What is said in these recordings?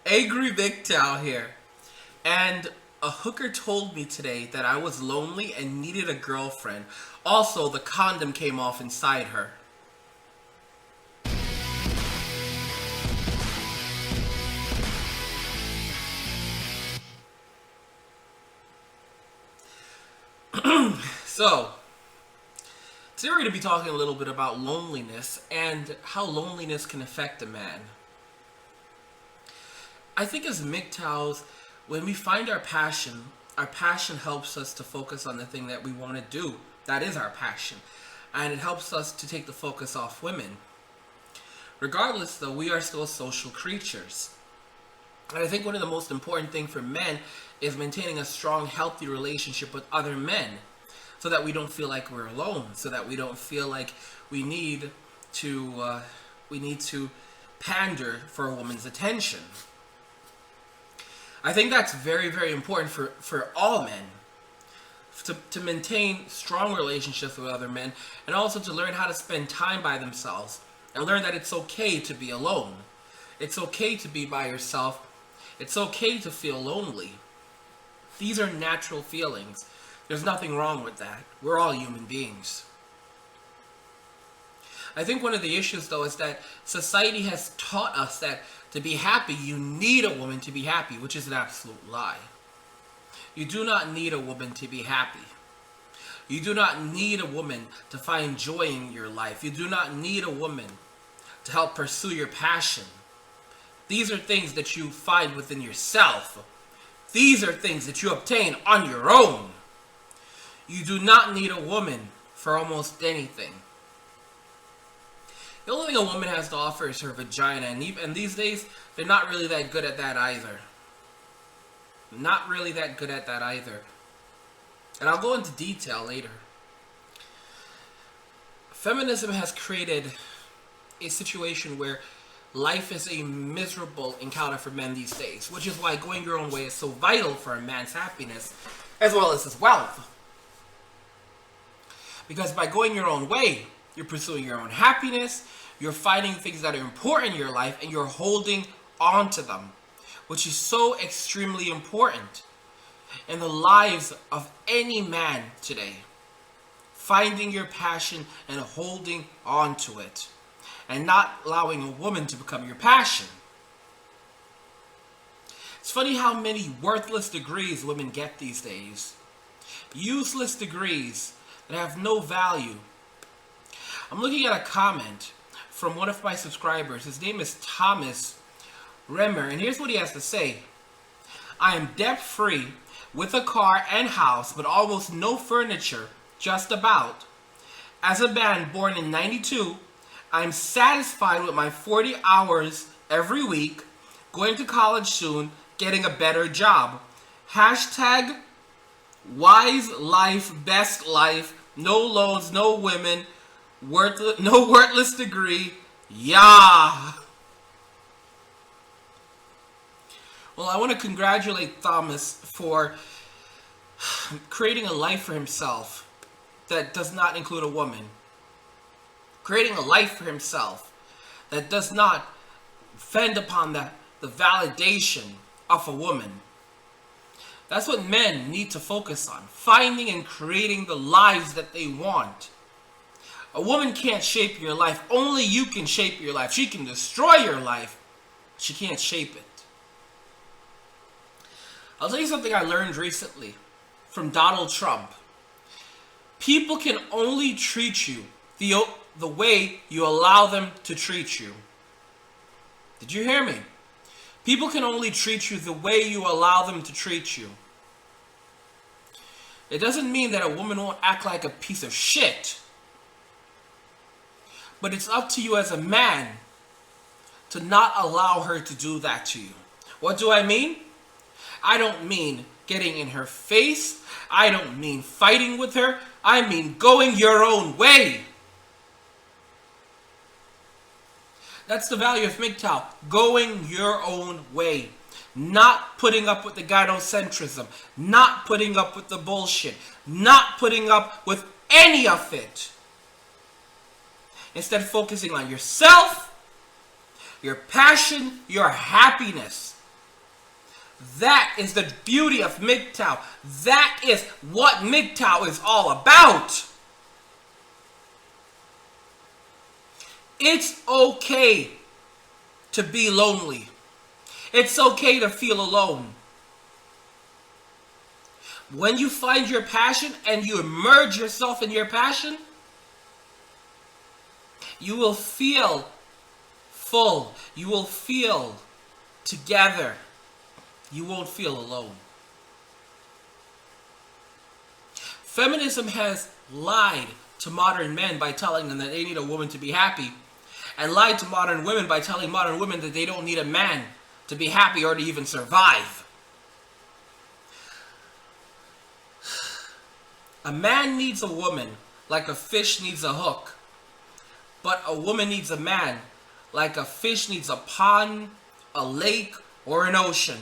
Angry MGTOW here. And a hooker told me today that I was lonely and needed a girlfriend. Also, the condom came off inside her. So, today we're going to be talking a little bit about loneliness and how loneliness can affect a man. I think as MGTOWs, when we find our passion helps us to focus on the thing that we want to do. That is our passion. And it helps us to take the focus off women. Regardless, though, we are still social creatures. And I think one of the most important things for men is maintaining a strong, healthy relationship with other men, so that we don't feel like we're alone, so that we don't feel like we need to pander for a woman's attention. I think that's very, very important for all men, to maintain strong relationships with other men, and also to learn how to spend time by themselves, and learn that it's okay to be alone. It's okay to be by yourself. It's okay to feel lonely. These are natural feelings. There's nothing wrong with that. We're all human beings. I think one of the issues, though, is that society has taught us that to be happy, you need a woman to be happy, which is an absolute lie. You do not need a woman to be happy. You do not need a woman to find joy in your life. You do not need a woman to help pursue your passion. These are things that you find within yourself. These are things that you obtain on your own. You do not need a woman for almost anything. The only thing a woman has to offer is her vagina, and these days, they're not really that good at that either. Not really that good at that either. And I'll go into detail later. Feminism has created a situation where life is a miserable encounter for men these days, which is why going your own way is so vital for a man's happiness, as well as his wealth. Because by going your own way, you're pursuing your own happiness, you're finding things that are important in your life, and you're holding on to them, which is so extremely important in the lives of any man today. Finding your passion and holding on to it, and not allowing a woman to become your passion. It's funny how many worthless degrees women get these days. Useless degrees that have no value. I'm looking at a comment from one of my subscribers. His name is Thomas Remmer, and here's what he has to say. I am debt-free with a car and house, but almost no furniture, just about. As a man born in '92, I'm satisfied with my 40 hours every week, going to college soon, getting a better job. Hashtag wise life, best life, no loans, no women, no worthless degree. Yeah. Well, I want to congratulate Thomas for creating a life for himself that does not include a woman. Creating a life for himself that does not fend upon the validation of a woman. That's what men need to focus on. Finding and creating the lives that they want. A woman can't shape your life. Only you can shape your life. She can destroy your life. She can't shape it. I'll tell you something I learned recently from Donald Trump. People can only treat you the way you allow them to treat you. Did you hear me? People can only treat you the way you allow them to treat you. It doesn't mean that a woman won't act like a piece of shit. But it's up to you as a man to not allow her to do that to you. What do I mean? I don't mean getting in her face. I don't mean fighting with her. I mean going your own way. That's the value of MGTOW. Going your own way. Not putting up with the gynocentrism. Not putting up with the bullshit. Not putting up with any of it. Instead, focusing on yourself, your passion, your happiness. That is the beauty of MGTOW. That is what MGTOW is all about. It's okay to be lonely. It's okay to feel alone. When you find your passion and you immerse yourself in your passion, you will feel full. You will feel together. You won't feel alone. Feminism has lied to modern men by telling them that they need a woman to be happy, and lied to modern women by telling modern women that they don't need a man to be happy or to even survive. A man needs a woman like a fish needs a hook, but a woman needs a man like a fish needs a pond, a lake, or an ocean.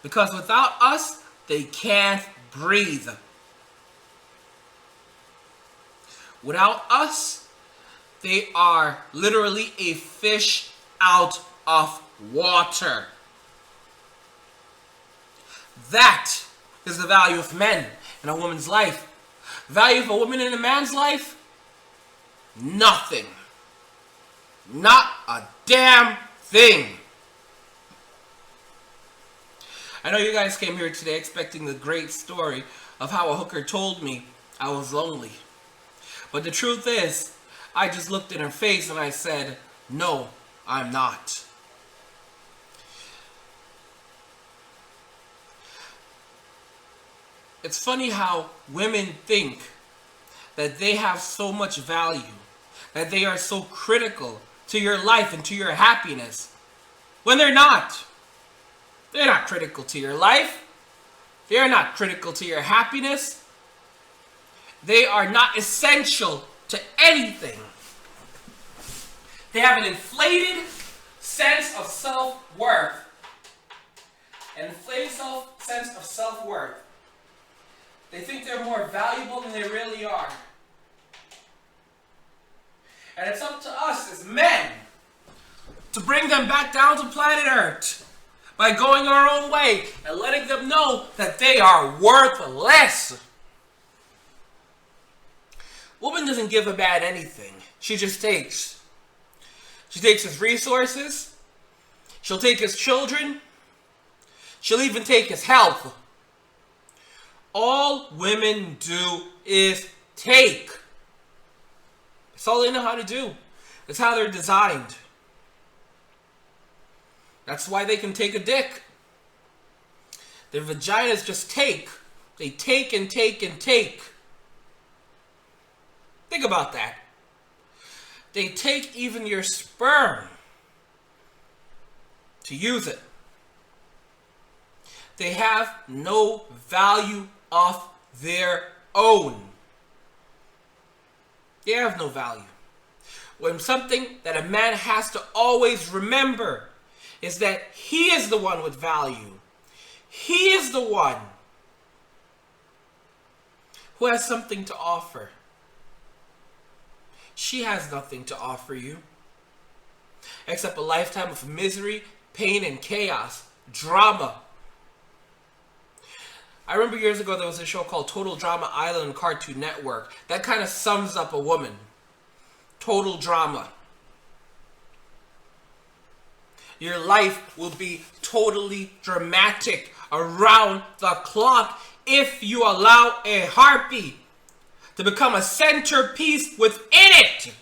Because without us, they can't breathe. Without us, they are literally a fish out of water. That is the value of men in a woman's life. Value of a woman in a man's life? Nothing. Not a damn thing. I know you guys came here today expecting the great story of how a hooker told me I was lonely. But the truth is, I just looked in her face and I said, no, I'm not. It's funny how women think that they have so much value, that they are so critical to your life and to your happiness, when they're not. They're not critical to your life. They're not critical to your happiness. They are not essential to anything. They have an inflated sense of self-worth. An inflated sense of self-worth. They think they're more valuable than they really are. And it's up to us as men to bring them back down to planet Earth by going our own way and letting them know that they are worthless. Woman doesn't give a man anything. She just takes. She takes his resources. She'll take his children. She'll even take his health. All women do is take. That's all they know how to do. That's how they're designed. That's why they can take a dick. Their vaginas just take. They take and take and take. Think about that. They take even your sperm to use it. They have no value of their own. They have no value. When something that a man has to always remember is that he is the one with value. He is the one who has something to offer. She has nothing to offer you except a lifetime of misery, pain, and chaos, drama. I remember years ago there was a show called Total Drama Island on Cartoon Network. That kind of sums up a woman. Total drama. Your life will be totally dramatic around the clock if you allow a harpy to become a centerpiece within it.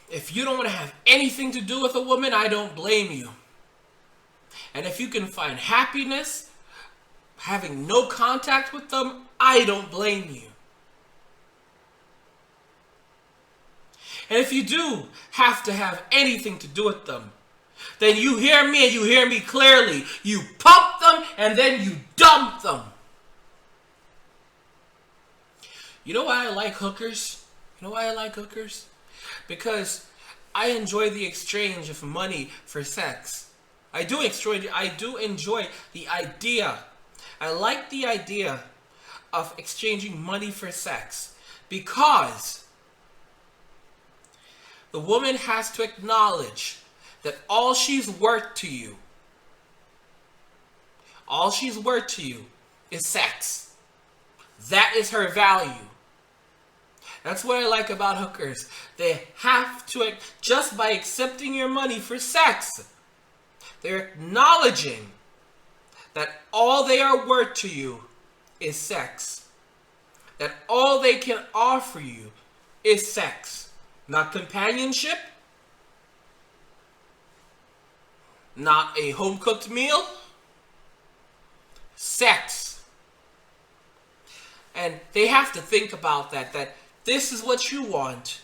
If you don't want to have anything to do with a woman, I don't blame you. And if you can find happiness having no contact with them, I don't blame you. And if you do have to have anything to do with them, then you hear me and you hear me clearly. You pump them and then you dump them. You know why I like hookers? You know why I like hookers? Because I enjoy the exchange of money for sex. I do enjoy the idea. I like the idea of exchanging money for sex because The woman has to acknowledge that all she's worth to you, is sex. That is her value. That's what I like about hookers. They have to, just by accepting your money for sex, they're acknowledging that all they are worth to you is sex. That all they can offer you is sex. Not companionship, not a home-cooked meal, sex. And they have to think about that this is what you want,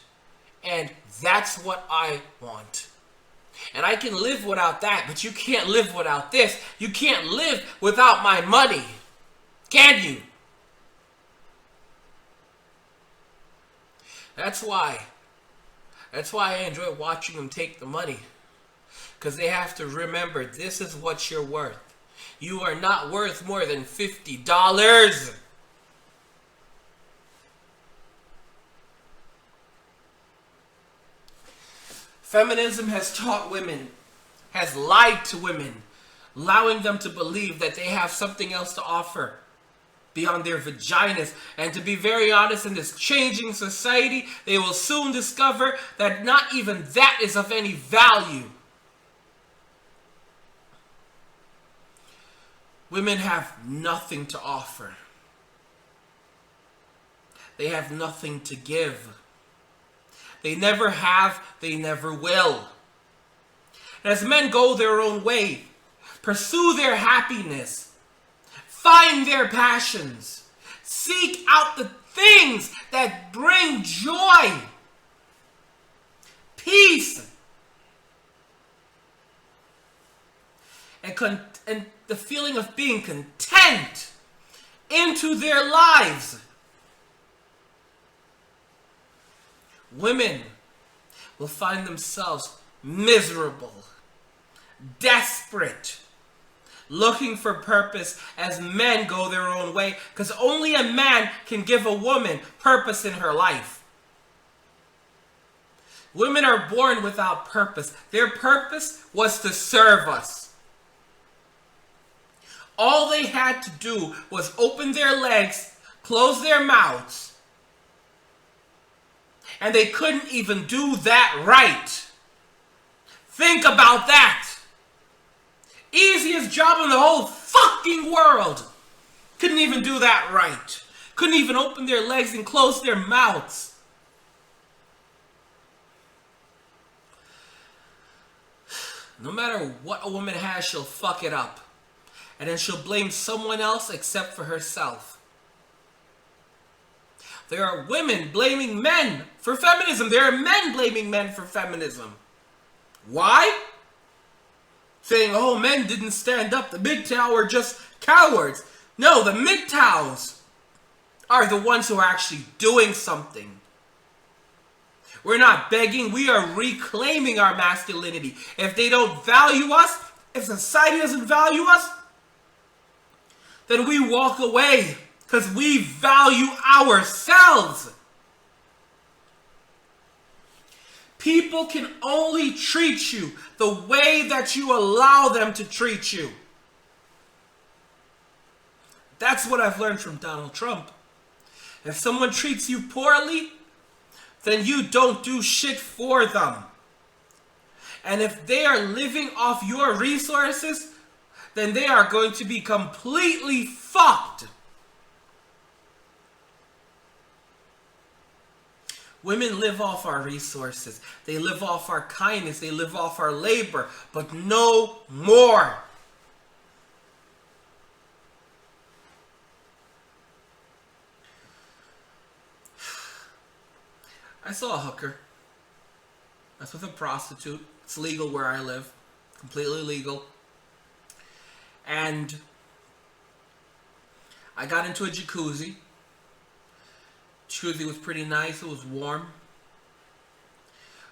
and that's what I want. And I can live without that, but you can't live without this. You can't live without my money. Can you? That's why I enjoy watching them take the money. Because they have to remember, this is what you're worth. You are not worth more than $50. Feminism has taught women, has lied to women, allowing them to believe that they have something else to offer beyond their vaginas. And to be very honest, in this changing society, they will soon discover that not even that is of any value. Women have nothing to offer. They have nothing to give. They never have, they never will. And as men go their own way, pursue their happiness, find their passions, seek out the things that bring joy, peace, and the feeling of being content into their lives, women will find themselves miserable, desperate, looking for purpose as men go their own way, because only a man can give a woman purpose in her life. Women are born without purpose. Their purpose was to serve us. All they had to do was open their legs, close their mouths, and they couldn't even do that right. Think about that. Easiest job in the whole fucking world. Couldn't even do that right. Couldn't even open their legs and close their mouths. No matter what a woman has, she'll fuck it up. And then she'll blame someone else except for herself. There are women blaming men for feminism. There are men blaming men for feminism. Why? Saying, oh, men didn't stand up. The MGTOW are just cowards. No, the MGTOWs are the ones who are actually doing something. We're not begging. We are reclaiming our masculinity. If they don't value us, if society doesn't value us, then we walk away because we value ourselves. People can only treat you the way that you allow them to treat you. That's what I've learned from Donald Trump. If someone treats you poorly, then you don't do shit for them. And if they are living off your resources, then they are going to be completely fucked. Women live off our resources. They live off our kindness. They live off our labor, but no more. I saw a hooker. That's with a prostitute. It's legal where I live. Completely legal. And I got into a jacuzzi. Jacuzzi was pretty nice. It was warm.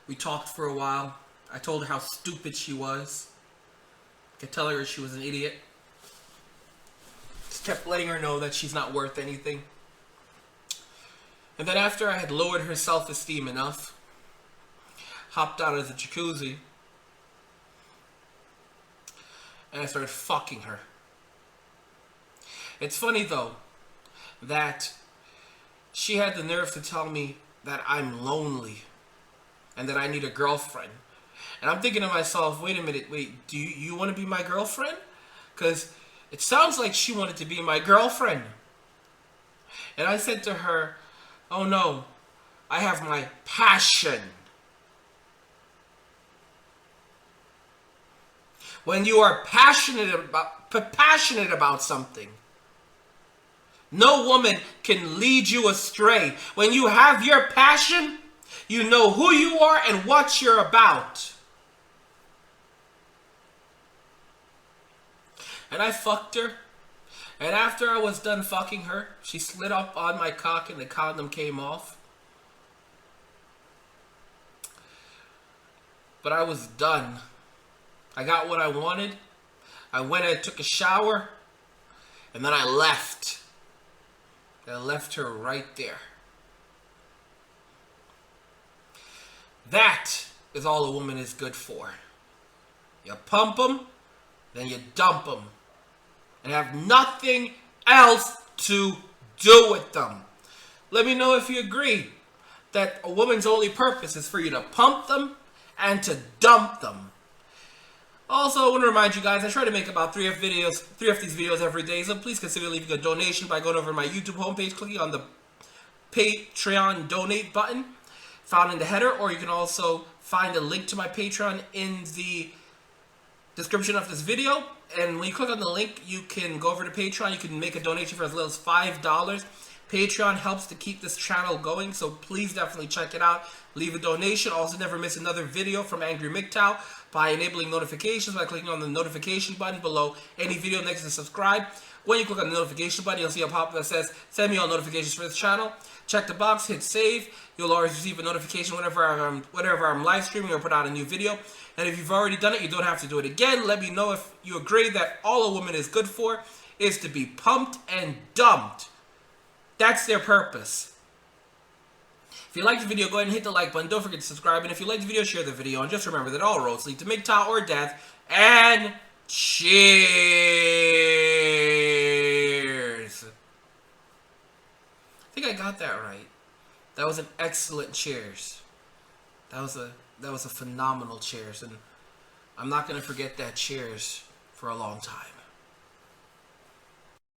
We talked for a while. I told her how stupid she was. I could tell her she was an idiot. Just kept letting her know that she's not worth anything. And then after I had lowered her self-esteem enough, hopped out of the jacuzzi, and I started fucking her. It's funny though that she had the nerve to tell me that I'm lonely and that I need a girlfriend. And I'm thinking to myself, wait a minute, do you want to be my girlfriend? Because it sounds like she wanted to be my girlfriend. And I said to her, oh no, I have my passion. When you are passionate about something, no woman can lead you astray. When you have your passion, you know who you are and what you're about. And I fucked her. And after I was done fucking her, she slid up on my cock and the condom came off. But I was done. I got what I wanted. I went and took a shower. And then I left. I left her right there. That is all a woman is good for. You pump them, then you dump them. And have nothing else to do with them. Let me know if you agree that a woman's only purpose is for you to pump them and to dump them. Also, I want to remind you guys, I try to make about three of these videos every day, so please consider leaving a donation by going over to my YouTube homepage, clicking on the Patreon donate button found in the header, or you can also find a link to my Patreon in the description of this video. And when you click on the link, you can go over to Patreon. You can make a donation for as little as $5. Patreon helps to keep this channel going, so please definitely check it out. Leave a donation. Also, never miss another video from Angry MGTOW by enabling notifications by clicking on the notification button below any video next to subscribe. When you click on the notification button, you'll see a pop-up that says, send me all notifications for this channel. Check the box, hit save. You'll always receive a notification whenever I'm live streaming or put out a new video. And if you've already done it, you don't have to do it again. Let me know if you agree that all a woman is good for is to be pumped and dumped. That's their purpose. If you like the video, go ahead and hit the like button. Don't forget to subscribe. And if you like the video, share the video. And just remember that all roads lead to MGTOW or death. And cheers. I think I got that right. That was an excellent cheers. That was a phenomenal cheers. And I'm not going to forget that cheers for a long time.